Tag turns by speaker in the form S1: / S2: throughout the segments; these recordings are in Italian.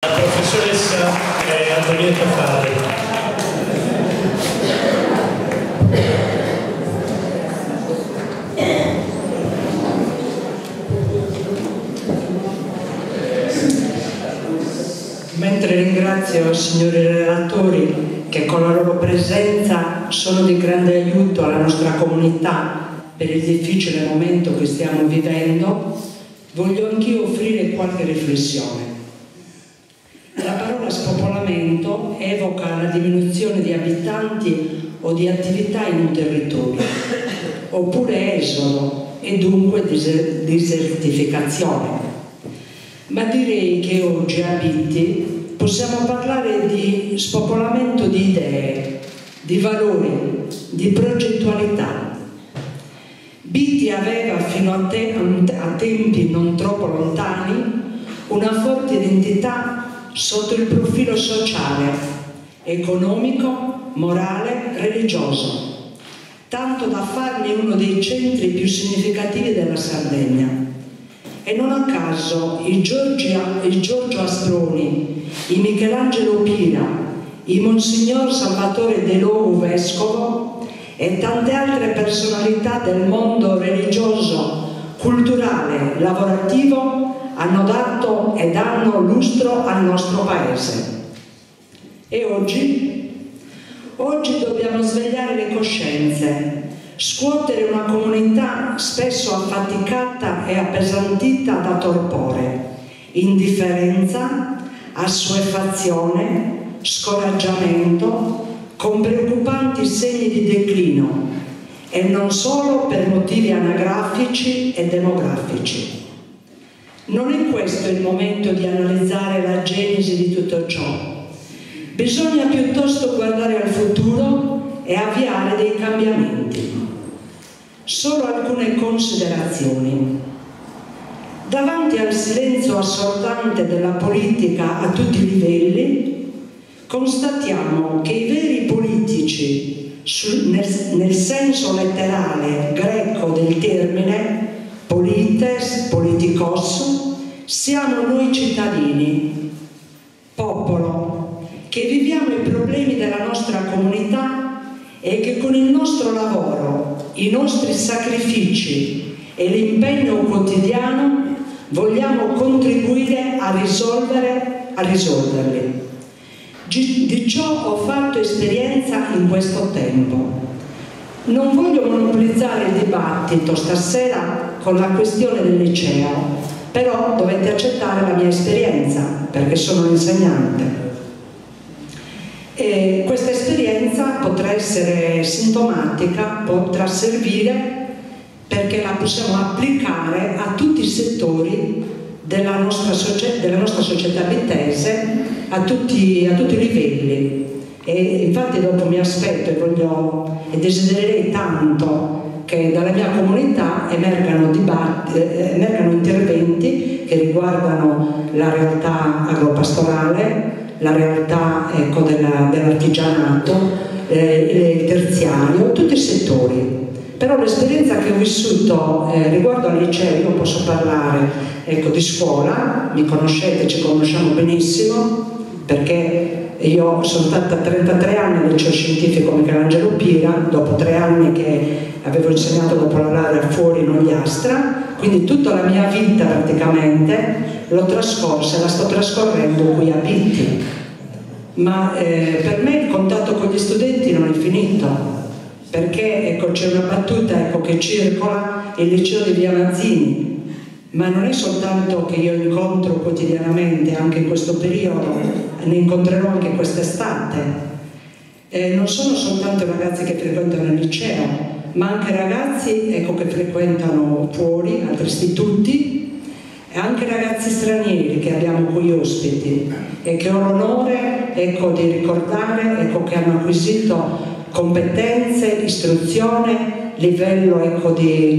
S1: La professoressa Antonietta Fari.
S2: Mentre ringrazio i signori relatori che con la loro presenza sono di grande aiuto alla nostra comunità per il difficile momento che stiamo vivendo, voglio anch'io offrire qualche riflessione. La parola spopolamento evoca la diminuzione di abitanti o di attività in un territorio, oppure esodo e dunque desertificazione. Ma direi che oggi a Bitti possiamo parlare di spopolamento di idee, di valori, di progettualità. Bitti aveva fino a tempi non troppo lontani una forte identità sotto il profilo sociale, economico, morale, religioso, tanto da farne uno dei centri più significativi della Sardegna. E non a caso il Giorgio Astroni, il Michelangelo Pira, il Monsignor Salvatore De Logu Vescovo e tante altre personalità del mondo religioso, culturale, lavorativo hanno dato e danno lustro al nostro paese. E oggi? Oggi dobbiamo svegliare le coscienze, scuotere una comunità spesso affaticata e appesantita da torpore, indifferenza, assuefazione, scoraggiamento, con preoccupanti segni di declino, e non solo per motivi anagrafici e demografici. Non è questo il momento di analizzare la genesi di tutto ciò. Bisogna piuttosto guardare al futuro e avviare dei cambiamenti. Solo alcune considerazioni. Davanti al silenzio assordante della politica a tutti i livelli, constatiamo che i veri politici, nel senso letterale greco del termine, polites, politikos, siamo noi cittadini, popolo, che viviamo i problemi della nostra comunità e che con il nostro lavoro, i nostri sacrifici e l'impegno quotidiano vogliamo contribuire a risolverli. Di ciò ho fatto esperienza in questo tempo. Non voglio monopolizzare il dibattito stasera con la questione del liceo, però dovete accettare la mia esperienza perché sono insegnante. E questa esperienza potrà essere sintomatica, potrà servire perché la possiamo applicare a tutti i settori della nostra società bittese, a tutti i livelli. E infatti dopo mi aspetto e desidererei tanto che dalla mia comunità emergano interventi che riguardano la realtà agropastorale, la realtà dell'artigianato, il terziario, tutti i settori. Però l'esperienza che ho vissuto riguardo al liceo, io posso parlare di scuola, mi conoscete, ci conosciamo benissimo, perché io sono stata 33 anni al liceo scientifico Michelangelo Pira, dopo 3 anni che avevo insegnato dopo la laurea fuori in Ogliastra, quindi tutta la mia vita praticamente l'ho trascorsa e la sto trascorrendo qui a Bitti. Ma per me il contatto con gli studenti non è finito, perché c'è una battuta che circola, il liceo di Via Mazzini, ma non è soltanto che io incontro quotidianamente, anche in questo periodo, ne incontrerò anche quest'estate. Non sono soltanto ragazzi che frequentano il liceo, ma anche ragazzi che frequentano fuori, altri istituti, e anche ragazzi stranieri che abbiamo qui ospiti e che ho l'onore di ricordare che hanno acquisito competenze, istruzione, livello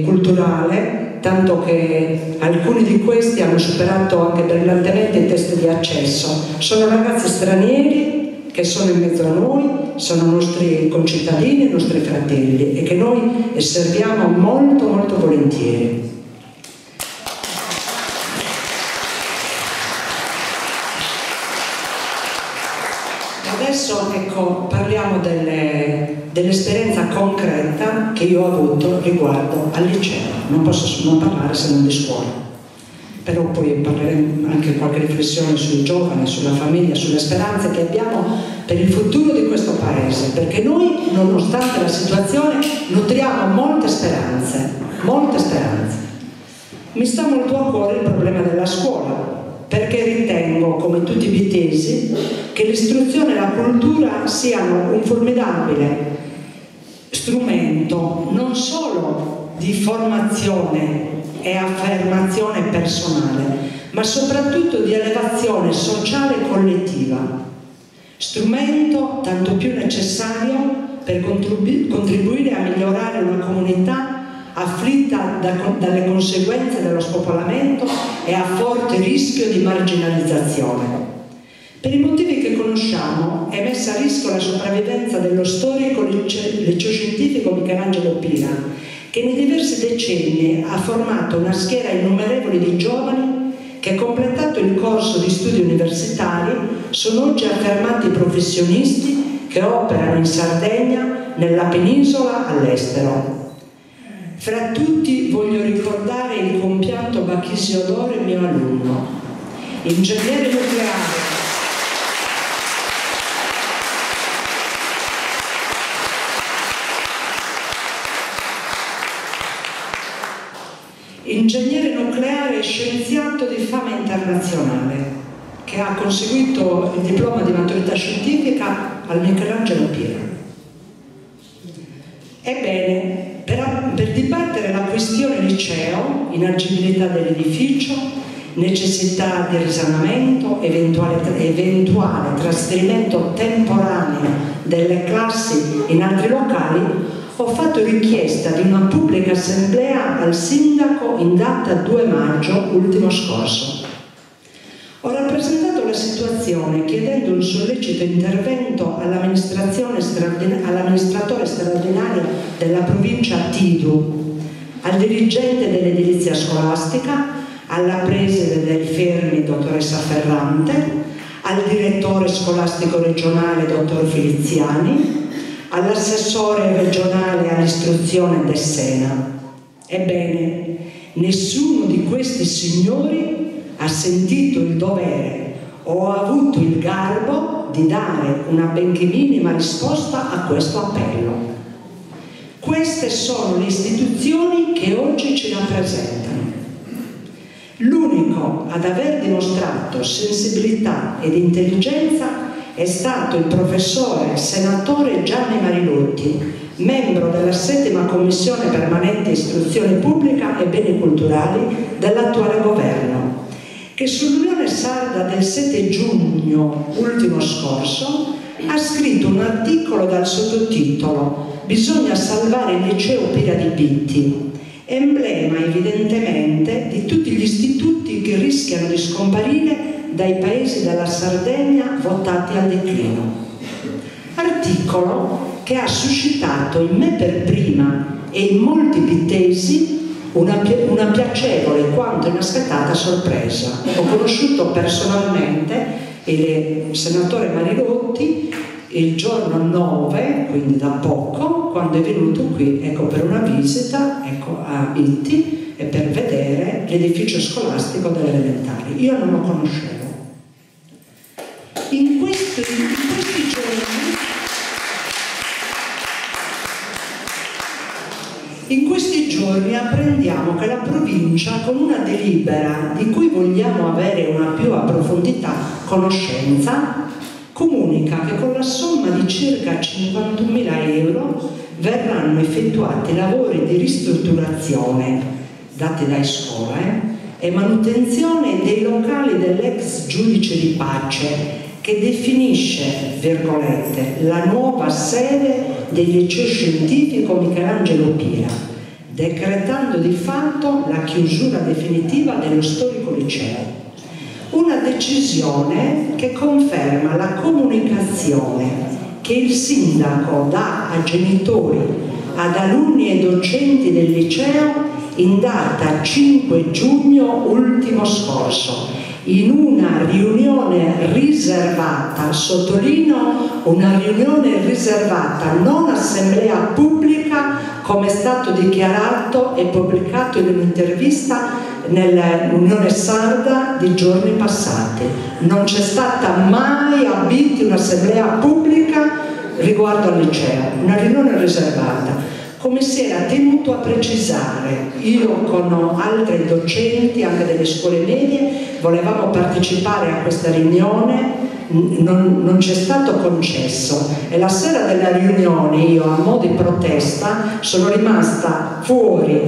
S2: culturale, tanto che alcuni di questi hanno superato anche brillantemente i test di accesso. Sono ragazzi stranieri che sono in mezzo a noi, sono nostri concittadini, nostri fratelli, e che noi serviamo molto molto volentieri. adesso ecco, parliamo dell'esperienza concreta che io ho avuto riguardo al liceo. Non posso non parlare se non di scuola. Però poi parleremo anche qualche riflessione sui giovani, sulla famiglia, sulle speranze che abbiamo per il futuro di questo Paese, perché noi, nonostante la situazione, nutriamo molte speranze, molte speranze. Mi sta molto a cuore il problema della scuola, perché ritengo, come tutti i vitesi, che l'istruzione e la cultura siano un formidabile strumento non solo di formazione e affermazione personale, ma soprattutto di elevazione sociale e collettiva. Strumento tanto più necessario per contribuire a migliorare una comunità afflitta dalle conseguenze dello spopolamento e a forte rischio di marginalizzazione. Per i motivi che conosciamo è messa a rischio la sopravvivenza dello storico liceo scientifico Michelangelo Pira, che nei diversi decenni ha formato una schiera innumerevole di giovani che, completato il corso di studi universitari, sono oggi affermati professionisti che operano in Sardegna, nella penisola, all'estero. Fra tutti voglio ricordare il compianto Bachisio Dore, mio alunno, ingegnere nucleare. Ingegnere nucleare e scienziato di fama internazionale, che ha conseguito il diploma di maturità scientifica al Michelangelo Pira. Ebbene, per dibattere la questione liceo, inagibilità dell'edificio, necessità di risanamento, eventuale trasferimento temporaneo delle classi in altri locali, ho fatto richiesta di una pubblica assemblea al sindaco in data 2 maggio ultimo scorso. Ho rappresentato la situazione chiedendo un sollecito intervento all'amministratore straordinario della provincia Tidu, al dirigente dell'edilizia scolastica, alla preside del Fermi, dottoressa Ferrante, al direttore scolastico regionale, dottor Filiziani, all'assessore regionale all'istruzione Dessena. Ebbene, nessuno di questi signori ha sentito il dovere o ha avuto il garbo di dare una benché minima risposta a questo appello. Queste sono le istituzioni che oggi ci rappresentano. L'unico ad aver dimostrato sensibilità ed intelligenza è stato il professore senatore Gianni Marilotti, membro della 7ª Commissione Permanente Istruzione Pubblica e Beni Culturali dell'attuale governo, che sull'Unione Sarda del 7 giugno ultimo scorso ha scritto un articolo dal sottotitolo «Bisogna salvare il liceo Pira di Bitti», emblema evidentemente di tutti gli istituti che rischiano di scomparire dai paesi della Sardegna votati al declino. Articolo che ha suscitato in me per prima e in molti pittesi una piacevole quanto inaspettata sorpresa. Ho conosciuto personalmente il senatore Marilotti il giorno 9, quindi da poco, quando è venuto qui per una visita a Bitti e per vedere l'edificio scolastico delle elementari. Io non lo conoscevo. In questi giorni apprendiamo che la provincia, con una delibera di cui vogliamo avere una più approfondita conoscenza, comunica che con la somma di circa 51.000 euro verranno effettuati lavori di ristrutturazione dati dai scuole e manutenzione dei locali dell'ex giudice di pace, che definisce, virgolette, la nuova sede del liceo scientifico Michelangelo Pira, decretando di fatto la chiusura definitiva dello storico liceo. Una decisione che conferma la comunicazione che il sindaco dà a genitori, ad alunni e docenti del liceo in data 5 giugno ultimo scorso, in una riunione riservata, sottolineo una riunione riservata, non assemblea pubblica come è stato dichiarato e pubblicato in un'intervista nell'Unione Sarda di giorni passati. Non c'è stata mai a Bitti un'assemblea pubblica riguardo al liceo, una riunione riservata. Come si era tenuto a precisare, io con altri docenti anche delle scuole medie volevamo partecipare a questa riunione, non c'è stato concesso, e la sera della riunione io a mo' di protesta sono rimasta fuori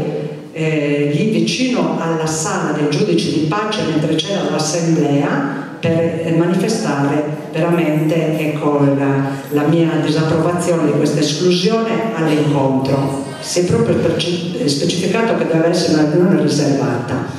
S2: lì vicino alla sala del giudice di pace mentre c'era l'assemblea per manifestare veramente, ecco, la mia disapprovazione di questa esclusione all'incontro. Si è proprio specificato che deve essere una riunione riservata.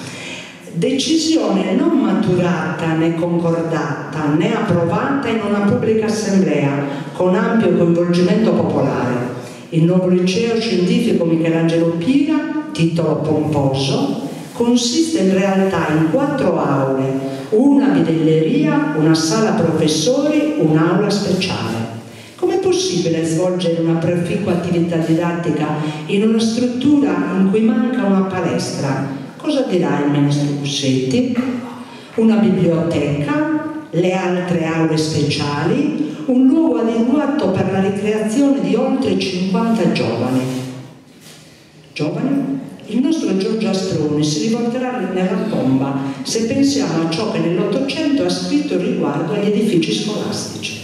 S2: Decisione non maturata né concordata né approvata in una pubblica assemblea con ampio coinvolgimento popolare. Il nuovo liceo scientifico Michelangelo Pira, titolo pomposo, consiste in realtà in 4 aule, una bidelleria, una sala professori, un'aula speciale. Com'è possibile svolgere una proficua attività didattica in una struttura in cui manca una palestra? Cosa dirà il ministro Bussetti? Una biblioteca, le altre aule speciali, un luogo adeguato per la ricreazione di oltre 50 giovani. Giovani? Il nostro Giorgio Asproni si rivolterà nella tomba se pensiamo a ciò che nell'Ottocento ha scritto riguardo agli edifici scolastici.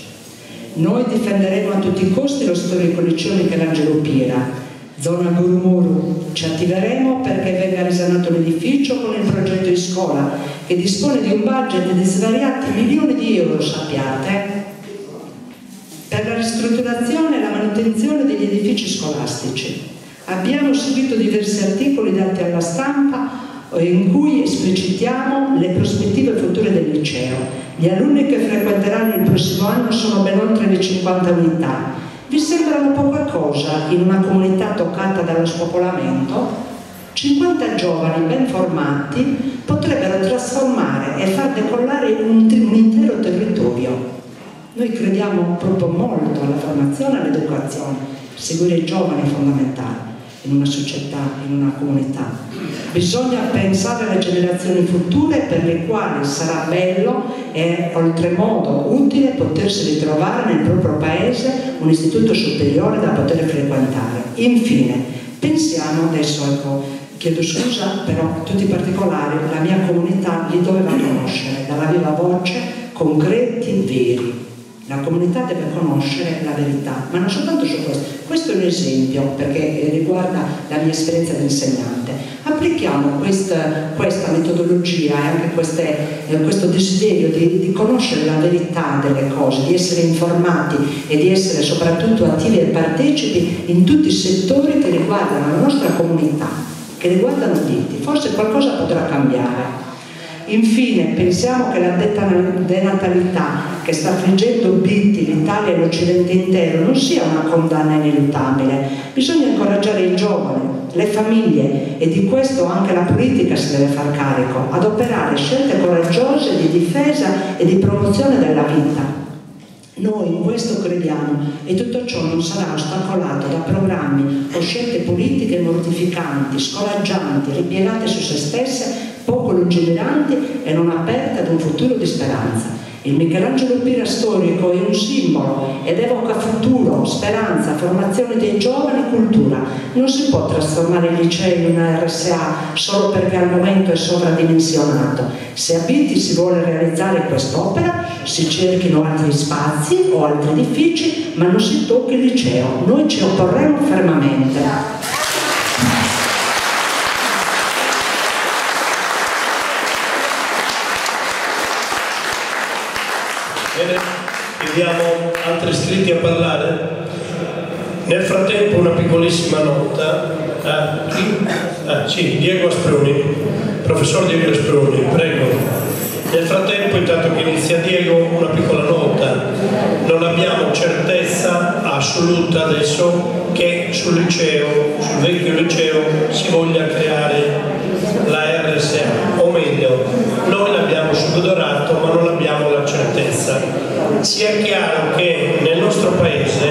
S2: Noi difenderemo a tutti i costi lo storico liceo Michelangelo Pira, zona Gurumuru. Ci attiveremo perché venga risanato l'edificio con il progetto di scuola che dispone di un budget di svariati milioni di euro, sappiate, per la ristrutturazione e la manutenzione degli edifici scolastici. Abbiamo seguito diversi articoli dati alla stampa in cui esplicitiamo le prospettive future del liceo. Gli alunni che frequenteranno il prossimo anno sono ben oltre le 50 unità. Vi sembrano poca cosa in una comunità toccata dallo spopolamento? 50 giovani ben formati potrebbero trasformare e far decollare un intero territorio. Noi crediamo proprio molto alla formazione e all'educazione. Seguire i giovani è fondamentale in una società, in una comunità. Bisogna pensare alle generazioni future per le quali sarà bello e oltremodo utile potersi ritrovare nel proprio paese un istituto superiore da poter frequentare. Infine, pensiamo adesso, ecco, chiedo scusa, però tutti i particolari, la mia comunità li doveva conoscere dalla viva voce, concreti, veri. La comunità deve conoscere la verità, ma non soltanto su questo. Questo è un esempio perché riguarda la mia esperienza di insegnante. Applichiamo questa metodologia e anche questo desiderio di conoscere la verità delle cose, di essere informati e di essere soprattutto attivi e partecipi in tutti i settori che riguardano la nostra comunità, che riguardano tutti. Forse qualcosa potrà cambiare. Infine, pensiamo che la denatalità che sta affliggendo Bitti, l'Italia e l'Occidente intero non sia una condanna ineluttabile. Bisogna incoraggiare i giovani, le famiglie, e di questo anche la politica si deve far carico, ad operare scelte coraggiose di difesa e di promozione della vita. Noi in questo crediamo e tutto ciò non sarà ostacolato da programmi o scelte politiche mortificanti, scoraggianti, ripiegate su se stesse, poco lungimiranti e non aperte ad un futuro di speranza. Il Michelangelo Pira storico è un simbolo ed evoca futuro, speranza, formazione dei giovani, cultura. Non si può trasformare il liceo in una RSA solo perché al momento è sovradimensionato. Se a Bitti si vuole realizzare quest'opera, si cerchino altri spazi o altri edifici, ma non si tocchi il liceo. Noi ci opporremo fermamente.
S1: Bene, chiediamo altri iscritti a parlare. Nel frattempo una piccolissima nota. Sì, Diego Asproni, professor Diego Asproni, prego. Nel frattempo, intanto che inizia Diego, una piccola nota. Non abbiamo certezza assoluta adesso che sul liceo, sul vecchio liceo, si voglia creare la RSA, o meglio, noi l'abbiamo spudorato, ma non abbiamo la certezza. Sia chiaro che nel nostro paese,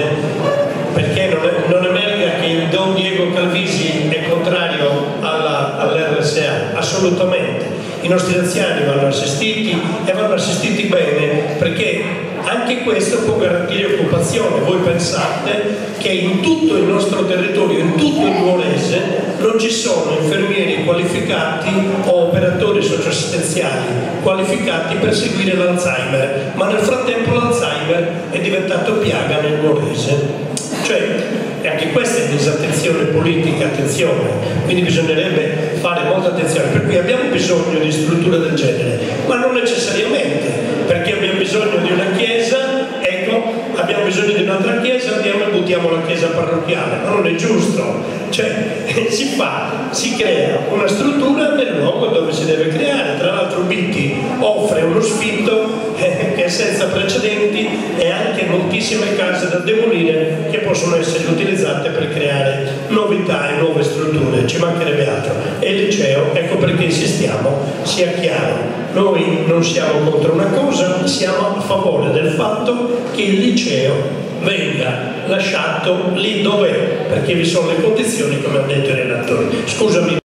S1: perché non emerga che il Don Diego Calvisi è contrario all'RSA, assolutamente. I nostri anziani vanno assistiti e vanno assistiti bene, perché anche questo può garantire occupazione. Voi pensate che in tutto il nostro territorio, in tutto il Nuorese, non ci sono infermieri qualificati o operatori socioassistenziali qualificati per seguire l'Alzheimer, ma nel frattempo l'Alzheimer è diventato piaga nel Nuorese. Cioè, anche questa è disattenzione politica, attenzione, quindi bisognerebbe fare molta attenzione, per cui abbiamo bisogno di strutture del genere, ma non necessariamente, perché abbiamo bisogno di una chiesa, ecco, abbiamo bisogno di un'altra chiesa, andiamo e buttiamo la chiesa parrocchiale, ma non è giusto, cioè si crea una struttura nel luogo dove si deve creare. Tra l'altro Bitti offre uno sfitto che è senza precedenti e anche moltissime case da demolire che possono essere utilizzate per creare novità e nuove strutture, ci mancherebbe altro. E il liceo, ecco perché insistiamo, sia chiaro, noi non siamo contro una cosa, siamo a favore del fatto che il liceo venga lasciato lì dove è, perché vi sono le condizioni, come ha detto il relatore. Scusami.